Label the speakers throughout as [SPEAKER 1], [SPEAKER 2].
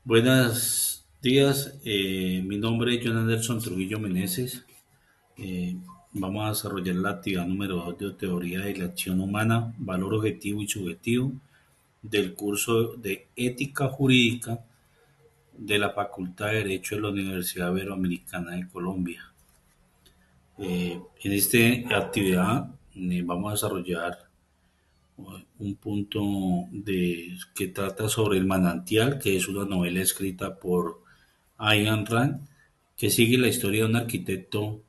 [SPEAKER 1] Buenos días, mi nombre es John Anderson Trujillo Meneses. Eh, Vamos a desarrollar la actividad número 2 de Teoría de la Acción Humana, Valor Objetivo y Subjetivo del curso de Ética Jurídica de la Facultad de Derecho de la Universidad Iberoamericana de Colombia. En esta actividad vamos a desarrollar un punto que trata sobre El Manantial, que es una novela escrita por Ayn Rand, que sigue la historia de un arquitecto,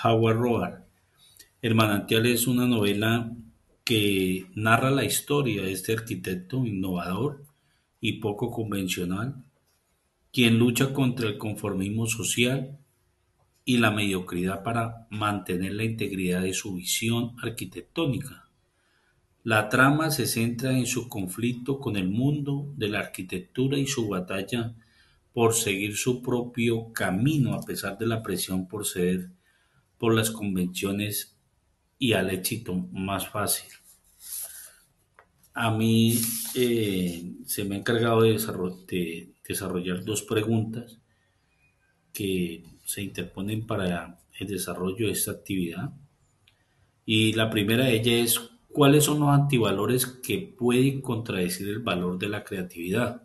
[SPEAKER 1] Howard Roark. El Manantial es una novela que narra la historia de este arquitecto innovador y poco convencional, quien lucha contra el conformismo social y la mediocridad para mantener la integridad de su visión arquitectónica. La trama se centra en su conflicto con el mundo de la arquitectura y su batalla por seguir su propio camino a pesar de la presión por ceder por las convenciones y al éxito más fácil. A mí se me ha encargado de desarrollar dos preguntas que se interponen para el desarrollo de esta actividad. Y la primera de ellas es: ¿cuáles son los antivalores que pueden contradecir el valor de la creatividad?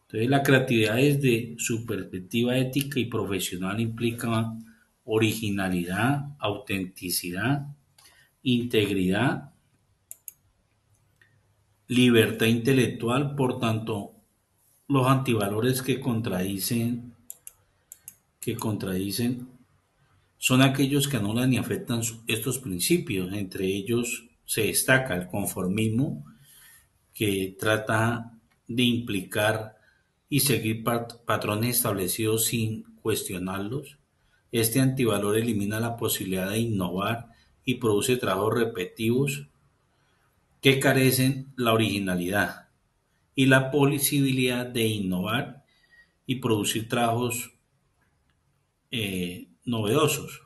[SPEAKER 1] Entonces, la creatividad desde su perspectiva ética y profesional implica originalidad, autenticidad, integridad, libertad intelectual. Por tanto, los antivalores que contradicen son aquellos que anulan y afectan estos principios. Entre ellos se destaca el conformismo, que trata de implicar y seguir patrones establecidos sin cuestionarlos. Este antivalor elimina la posibilidad de innovar y produce trabajos repetitivos que carecen la originalidad y la posibilidad de innovar y producir trabajos novedosos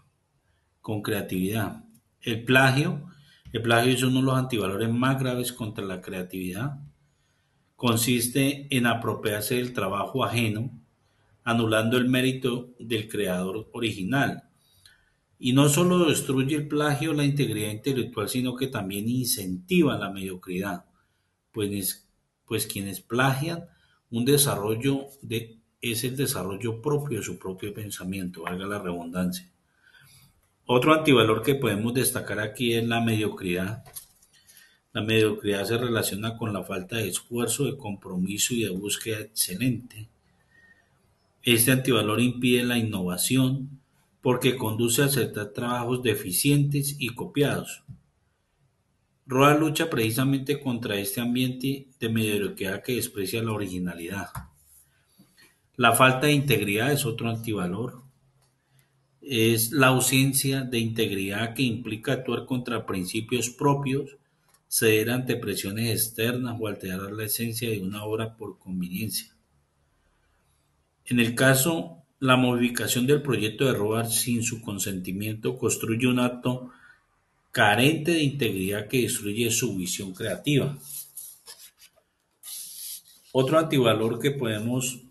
[SPEAKER 1] con creatividad. El plagio, el plagio es uno de los antivalores más graves contra la creatividad. Consiste en apropiarse del trabajo ajeno, anulando el mérito del creador original. Y no solo destruye el plagio la integridad intelectual, sino que también incentiva la mediocridad, pues, pues quienes plagian un desarrollo es el desarrollo propio de su propio pensamiento, valga la redundancia. Otro antivalor que podemos destacar aquí es la mediocridad. La mediocridad se relaciona con la falta de esfuerzo, de compromiso y de búsqueda excelente. Este antivalor impide la innovación porque conduce a aceptar trabajos deficientes y copiados. Roa lucha precisamente contra este ambiente de mediocridad que desprecia la originalidad. La falta de integridad es otro antivalor. Es la ausencia de integridad que implica actuar contra principios propios, ceder ante presiones externas o alterar la esencia de una obra por conveniencia. En el caso, la modificación del proyecto de Robar sin su consentimiento construye un acto carente de integridad que destruye su visión creativa. Otro antivalor que podemos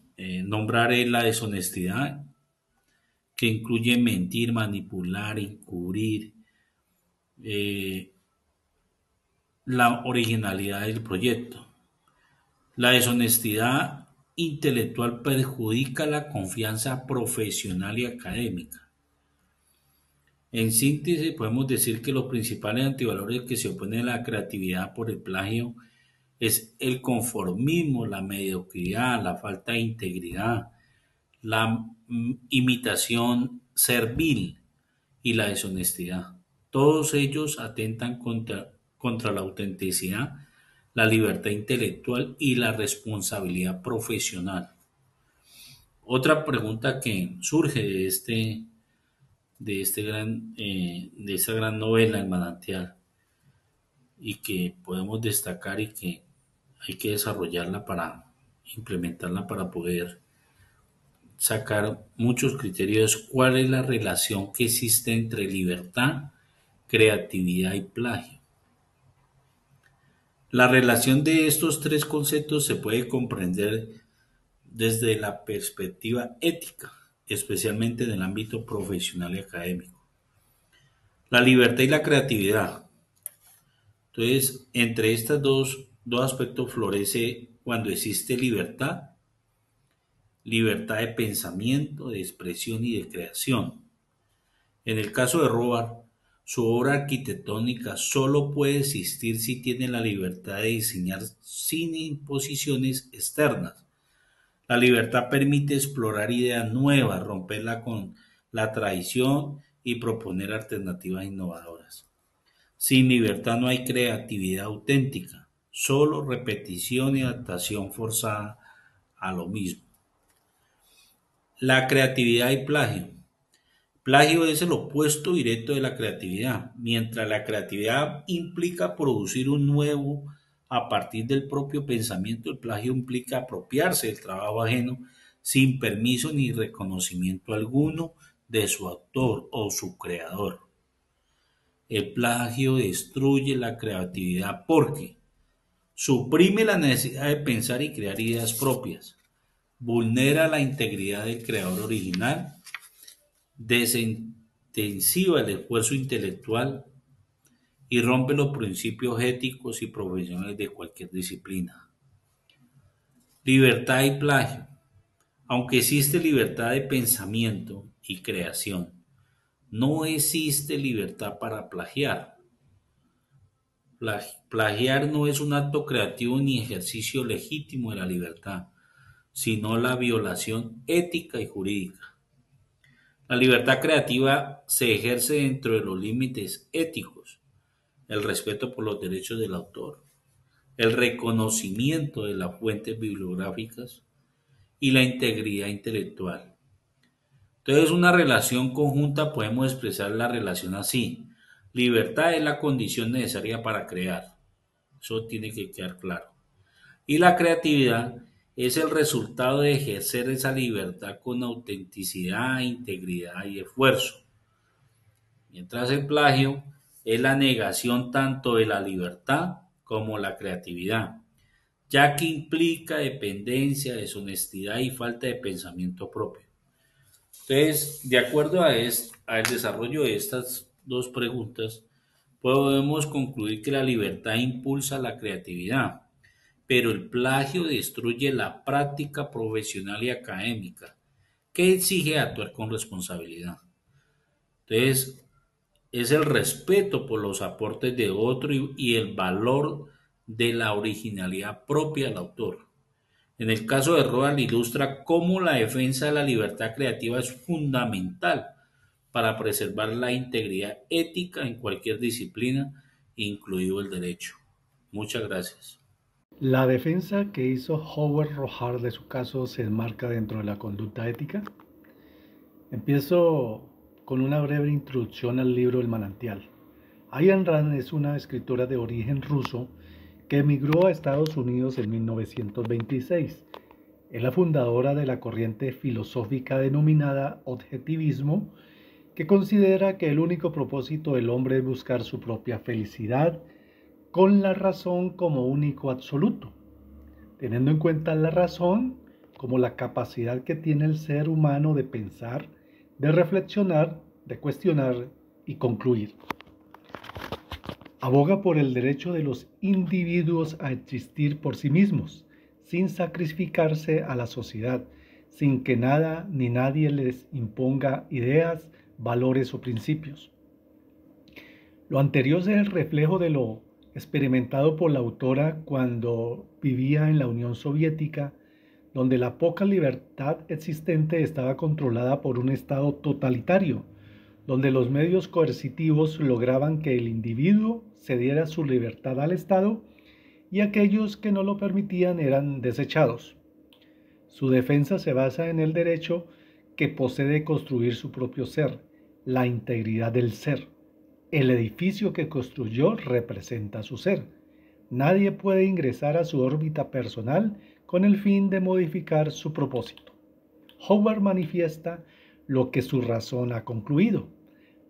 [SPEAKER 1] nombrar es la deshonestidad, que incluye mentir, manipular, encubrir eh, la originalidad del proyecto. La deshonestidad intelectual perjudica la confianza profesional y académica. En síntesis, podemos decir que los principales antivalores que se oponen a la creatividad por el plagio es el conformismo, la mediocridad, la falta de integridad, la imitación servil y la deshonestidad. Todos ellos atentan contra la autenticidad, la libertad intelectual y la responsabilidad profesional. Otra pregunta que surge de esta gran novela, El Manantial, y que podemos destacar y que hay que desarrollarla para implementarla para poder sacar muchos criterios: cuál es la relación que existe entre libertad, creatividad y plagio. La relación de estos tres conceptos se puede comprender desde la perspectiva ética, especialmente en el ámbito profesional y académico. La libertad y la creatividad. Entonces, entre estos dos aspectos florece cuando existe libertad, libertad de pensamiento, de expresión y de creación. En el caso de Robar, su obra arquitectónica solo puede existir si tiene la libertad de diseñar sin imposiciones externas. La libertad permite explorar ideas nuevas, romperla con la tradición y proponer alternativas innovadoras. Sin libertad no hay creatividad auténtica, solo repetición y adaptación forzada a lo mismo. La creatividad y plagio. Plagio es el opuesto directo de la creatividad, mientras la creatividad implica producir un nuevo a partir del propio pensamiento, el plagio implica apropiarse del trabajo ajeno sin permiso ni reconocimiento alguno de su autor o su creador. El plagio destruye la creatividad porque suprime la necesidad de pensar y crear ideas propias, vulnera la integridad del creador original, desintensiva el esfuerzo intelectual y rompe los principios éticos y profesionales de cualquier disciplina. Libertad y plagio. Aunque existe libertad de pensamiento y creación, no existe libertad para plagiar. Plagiar no es un acto creativo ni ejercicio legítimo de la libertad, sino la violación ética y jurídica. La libertad creativa se ejerce dentro de los límites éticos, el respeto por los derechos del autor, el reconocimiento de las fuentes bibliográficas y la integridad intelectual. Entonces, una relación conjunta podemos expresar la relación así. Libertad es la condición necesaria para crear. Eso tiene que quedar claro. Y la creatividad es el resultado de ejercer esa libertad con autenticidad, integridad y esfuerzo. Mientras el plagio es la negación tanto de la libertad como la creatividad, ya que implica dependencia, deshonestidad y falta de pensamiento propio. Entonces, de acuerdo al desarrollo de estas dos preguntas, podemos concluir que la libertad impulsa la creatividad, pero el plagio destruye la práctica profesional y académica, que exige actuar con responsabilidad. Entonces, es el respeto por los aportes de otro y el valor de la originalidad propia del autor. En el caso de Roald ilustra cómo la defensa de la libertad creativa es fundamental para preservar la integridad ética en cualquier disciplina, incluido el derecho. Muchas gracias.
[SPEAKER 2] ¿La defensa que hizo Howard Rohar de su caso se enmarca dentro de la conducta ética? Empiezo con una breve introducción al libro El manantial. Ayn Rand es una escritora de origen ruso que emigró a Estados Unidos en 1926. Es la fundadora de la corriente filosófica denominada objetivismo, que considera que el único propósito del hombre es buscar su propia felicidad con la razón como único absoluto, teniendo en cuenta la razón como la capacidad que tiene el ser humano de pensar, de reflexionar, de cuestionar y concluir. Aboga por el derecho de los individuos a existir por sí mismos, sin sacrificarse a la sociedad, sin que nada ni nadie les imponga ideas, valores o principios. Lo anterior es el reflejo de lo experimentado por la autora cuando vivía en la Unión Soviética, donde la poca libertad existente estaba controlada por un Estado totalitario, donde los medios coercitivos lograban que el individuo cediera su libertad al Estado y aquellos que no lo permitían eran desechados. Su defensa se basa en el derecho que posee de construir su propio ser, la integridad del ser. El edificio que construyó representa su ser. Nadie puede ingresar a su órbita personal con el fin de modificar su propósito. Howard manifiesta lo que su razón ha concluido.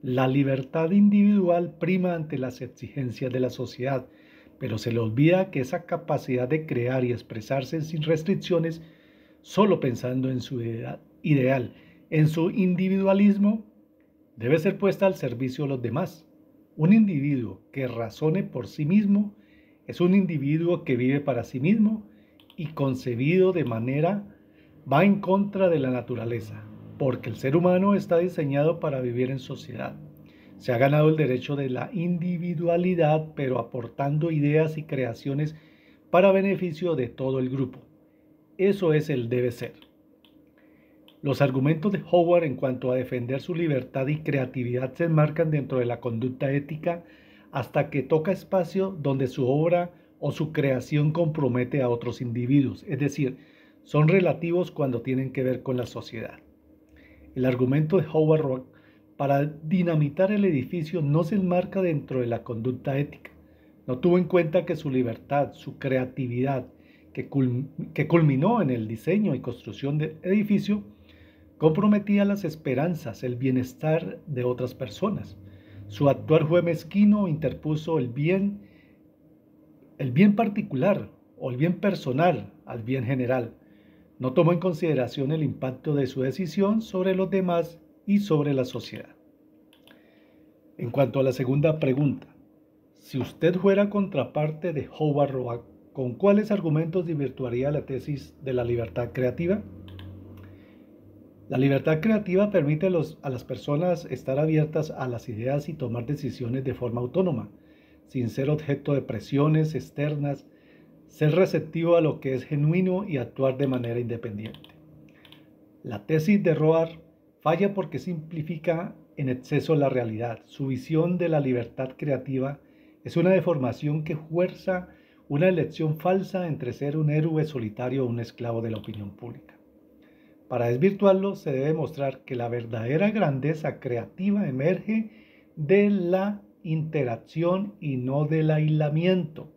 [SPEAKER 2] La libertad individual prima ante las exigencias de la sociedad, pero se le olvida que esa capacidad de crear y expresarse sin restricciones solo pensando en su ideal, en su individualismo, debe ser puesta al servicio de los demás. Un individuo que razone por sí mismo es un individuo que vive para sí mismo y concebido de manera va en contra de la naturaleza, porque el ser humano está diseñado para vivir en sociedad. Se ha ganado el derecho de la individualidad, pero aportando ideas y creaciones para beneficio de todo el grupo. Eso es el debe ser. Los argumentos de Howard en cuanto a defender su libertad y creatividad se enmarcan dentro de la conducta ética hasta que toca espacio donde su obra o su creación compromete a otros individuos, es decir, son relativos cuando tienen que ver con la sociedad. El argumento de Howard Roark para dinamitar el edificio no se enmarca dentro de la conducta ética. No tuvo en cuenta que su libertad, su creatividad, que culminó en el diseño y construcción del edificio, comprometía las esperanzas, el bienestar de otras personas. Su actuar fue mezquino, interpuso el bien particular o el bien personal al bien general. No tomó en consideración el impacto de su decisión sobre los demás y sobre la sociedad. En cuanto a la segunda pregunta, si usted fuera contraparte de Howard Roark, ¿con cuáles argumentos desvirtuaría la tesis de la libertad creativa? La libertad creativa permite a las personas estar abiertas a las ideas y tomar decisiones de forma autónoma, sin ser objeto de presiones externas, ser receptivo a lo que es genuino y actuar de manera independiente. La tesis de Roark falla porque simplifica en exceso la realidad. Su visión de la libertad creativa es una deformación que fuerza una elección falsa entre ser un héroe solitario o un esclavo de la opinión pública. Para desvirtuarlo, se debe mostrar que la verdadera grandeza creativa emerge de la interacción y no del aislamiento.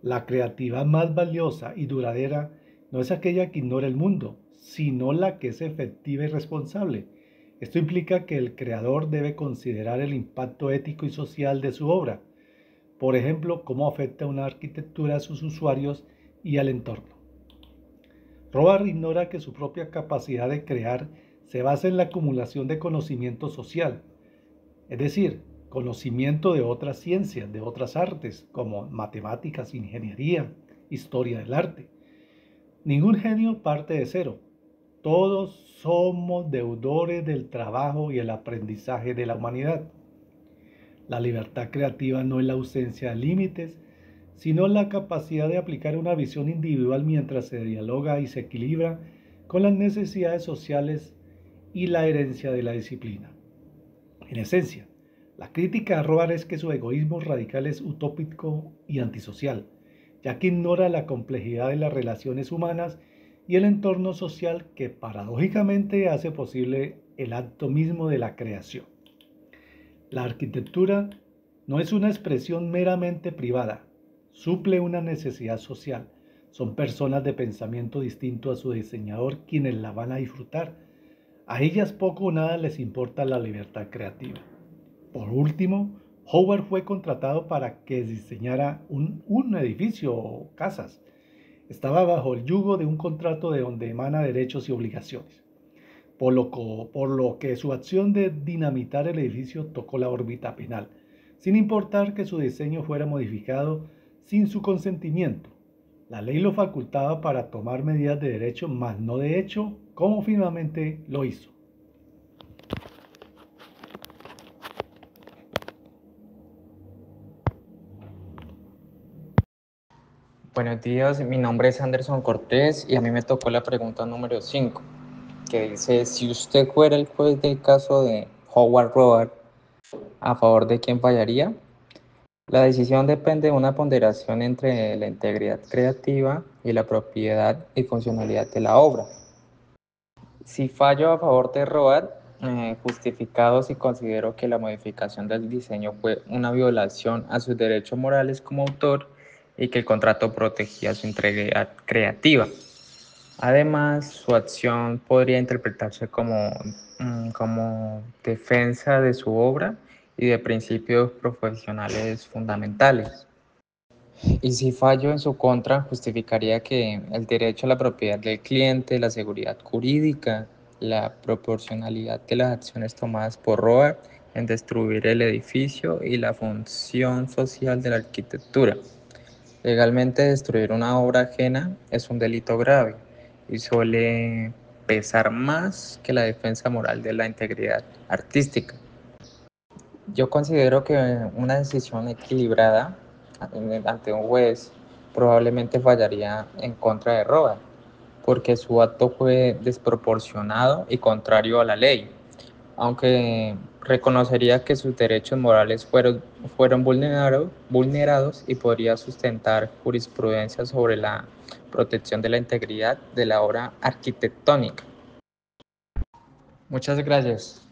[SPEAKER 2] La creatividad más valiosa y duradera no es aquella que ignora el mundo, sino la que es efectiva y responsable. Esto implica que el creador debe considerar el impacto ético y social de su obra. Por ejemplo, cómo afecta una arquitectura a sus usuarios y al entorno. Roark ignora que su propia capacidad de crear se basa en la acumulación de conocimiento social, es decir, conocimiento de otras ciencias, de otras artes, como matemáticas, ingeniería, historia del arte. Ningún genio parte de cero. Todos somos deudores del trabajo y el aprendizaje de la humanidad. La libertad creativa no es la ausencia de límites, sino la capacidad de aplicar una visión individual mientras se dialoga y se equilibra con las necesidades sociales y la herencia de la disciplina. En esencia, la crítica a Roark es que su egoísmo radical es utópico y antisocial, ya que ignora la complejidad de las relaciones humanas y el entorno social que paradójicamente hace posible el acto mismo de la creación. La arquitectura no es una expresión meramente privada, suple una necesidad social. Son personas de pensamiento distinto a su diseñador quienes la van a disfrutar. A ellas poco o nada les importa la libertad creativa. Por último, Howard fue contratado para que diseñara un edificio o casas. Estaba bajo el yugo de un contrato de donde emana derechos y obligaciones, por lo que su acción de dinamitar el edificio tocó la órbita penal, sin importar que su diseño fuera modificado sin su consentimiento. La ley lo facultaba para tomar medidas de derecho, mas no de hecho, como finalmente lo hizo.
[SPEAKER 3] Buenos días, mi nombre es Anderson Cortés y a mí me tocó la pregunta número 5, que dice, si usted fuera el juez del caso de Howard Roark, ¿a favor de quién fallaría? La decisión depende de una ponderación entre la integridad creativa y la propiedad y funcionalidad de la obra. Si fallo a favor de Roark, justificado si considero que la modificación del diseño fue una violación a sus derechos morales como autor y que el contrato protegía su integridad creativa. Además, su acción podría interpretarse como defensa de su obra y de principios profesionales fundamentales. Y si fallo en su contra, justificaría que el derecho a la propiedad del cliente, la seguridad jurídica, la proporcionalidad de las acciones tomadas por Robert en destruir el edificio y la función social de la arquitectura. Legalmente, destruir una obra ajena es un delito grave y suele pesar más que la defensa moral de la integridad artística. Yo considero que una decisión equilibrada ante un juez probablemente fallaría en contra de Robert, porque su acto fue desproporcionado y contrario a la ley, aunque reconocería que sus derechos morales fueron vulnerados y podría sustentar jurisprudencia sobre la protección de la integridad de la obra arquitectónica. Muchas gracias.